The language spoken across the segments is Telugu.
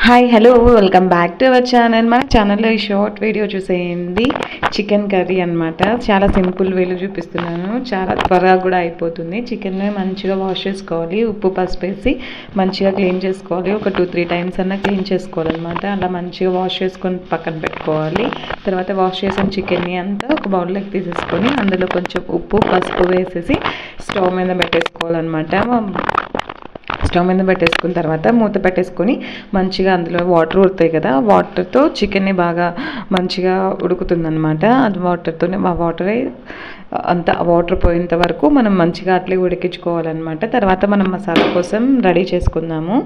Hi hello welcome back to our channel. మన ఛానల్లో ఈ షార్ట్ వీడియో చూసేయండి. చికెన్ కర్రీ అనమాట. చాలా సింపుల్ వేలో చూపిస్తున్నాను. చాలా త్వరగా కూడా అయిపోతుంది. చికెన్ని మంచిగా వాష్ చేసుకోవాలి. ఉప్పు పసుపు వేసి మంచిగా క్లీన్ చేసుకోవాలి. ఒక 2-3 టైమ్స్ అన్నా క్లీన్ చేసుకోవాలన్నమాట. అలా మంచిగా వాష్ చేసుకొని పక్కన పెట్టుకోవాలి. తర్వాత వాష్ చేసిన చికెన్ని అంతా ఒక బౌల్లోకి తీసేసుకొని అందులో కొంచెం ఉప్పు పసుపు వేసేసి స్టవ్ మీద పెట్టేసుకోవాలన్నమాట. స్టవ్ మీద పెట్టేసుకున్న తర్వాత మూత పెట్టేసుకొని మంచిగా అందులో వాటర్ ఉడతాయి కదా, వాటర్తో చికెన్ని బాగా మంచిగా ఉడుకుతుందన్నమాట. అది వాటర్తోనే ఆ వాటరే అంత వాటర్ పోయేంత వరకు మనం మంచిగా అట్లే ఉడికించుకోవాలన్నమాట. తర్వాత మనం మసాలా కోసం రెడీ చేసుకుందాము.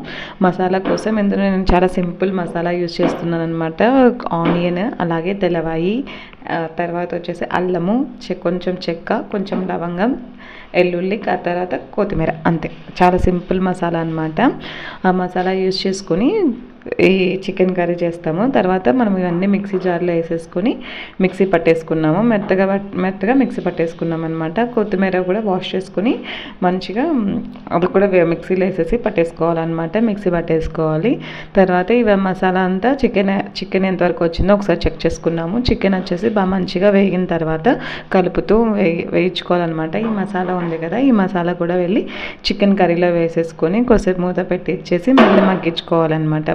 మసాలా కోసం ఇందులో నేను చాలా సింపుల్ మసాలా యూజ్ చేస్తున్నాను అనమాట. ఆనియన్, అలాగే తెల్లవాయి, తర్వాత వచ్చేసి అల్లము, కొంచెం చెక్క, కొంచెం లవంగం, ఎల్లుల్లి, తర్వాత కొత్తిమీర, అంతే. చాలా సింపుల్ మసాలా అనమాట. ఆ మసాలా యూజ్ చేసుకొని ఈ చికెన్ కర్రీ చేస్తాము. తర్వాత మనం ఇవన్నీ మిక్సీ జార్లో వేసేసుకొని మిక్సీ పట్టేసుకున్నాము. మెత్తగా మిక్సీ పట్టేసుకున్నాం అనమాట. కొత్తిమీర కూడా వాష్ చేసుకొని మంచిగా అది కూడా మిక్సీలో వేసేసి పట్టేసుకోవాలన్నమాట. మిక్సీ పట్టేసుకోవాలి. తర్వాత ఇవి మసాలా అంతా చికెన్ ఎంతవరకు వచ్చిందో ఒకసారి చెక్ చేసుకున్నాము. చికెన్ వచ్చేసి బాగా మంచిగా వేగిన తర్వాత కలుపుతూ వేయించుకోవాలన్నమాట. ఈ మసాలా ఉంది కదా, ఈ మసాలా కూడా వెళ్ళి చికెన్ కర్రీలో వేసేసుకొని కొద్దిసేపు మూత పెట్టి ఇచ్చేసి మళ్ళీ మగ్గించుకోవాలన్నమాట.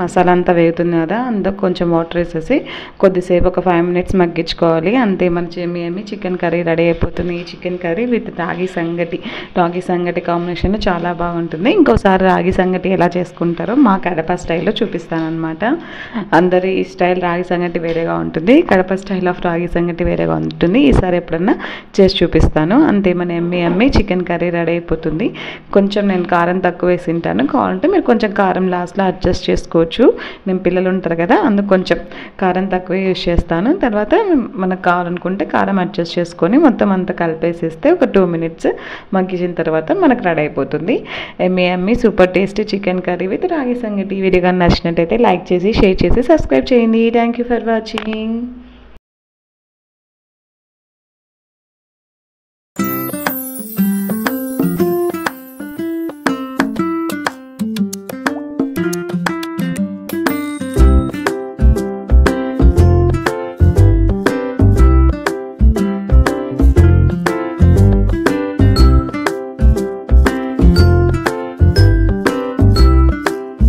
మసాలా అంతా వేగుతుంది కదా, అందులో కొంచెం వాటర్ వేసేసి కొద్దిసేపు ఒక 5 మినిట్స్ మగ్గించుకోవాలి. అంతే, మన ఏమి చికెన్ కర్రీ రెడీ అయిపోతుంది. ఈ చికెన్ కర్రీ విత్ రాగి సంగటి కాంబినేషన్ చాలా బాగుంటుంది. ఇంకోసారి రాగి సంగటి ఎలా చేసుకుంటారో మా కడప స్టైల్లో చూపిస్తానమాట. అందరి స్టైల్ రాగి సంగటి వేరేగా ఉంటుంది, కడప స్టైల్ ఆఫ్ రాగి సంగటి వేరేగా ఉంటుంది. ఈసారి ఎప్పుడన్నా చేసి చూపిస్తాను. అంతే, మన ఎమ్మి చికెన్ కర్రీ రెడీ అయిపోతుంది. కొంచెం నేను కారం తక్కువ వేసి తింటాను. కావాలంటే మీరు కొంచెం కారం లాస్ట్లో అడ్జస్ట్ చేసుకోవచ్చు. నేను పిల్లలు ఉంటారు కదా, అందుకు కొంచెం కారం తక్కువ యూజ్ చేస్తాను. తర్వాత మనకు కావాలనుకుంటే కారం అడ్జస్ట్ చేసుకొని మొత్తం అంతా కలిపేసేస్తే ఒక 2 మినిట్స్ మగ్గించిన తర్వాత మనకు రెడీ అయిపోతుంది. ఎమ్మి super tasty chicken curry with ragi sangati. Video కానీ నచ్చినట్టయితే లైక్ చేసి, షేర్ చేసి, సబ్స్క్రైబ్ చేయండి. Thank you for watching.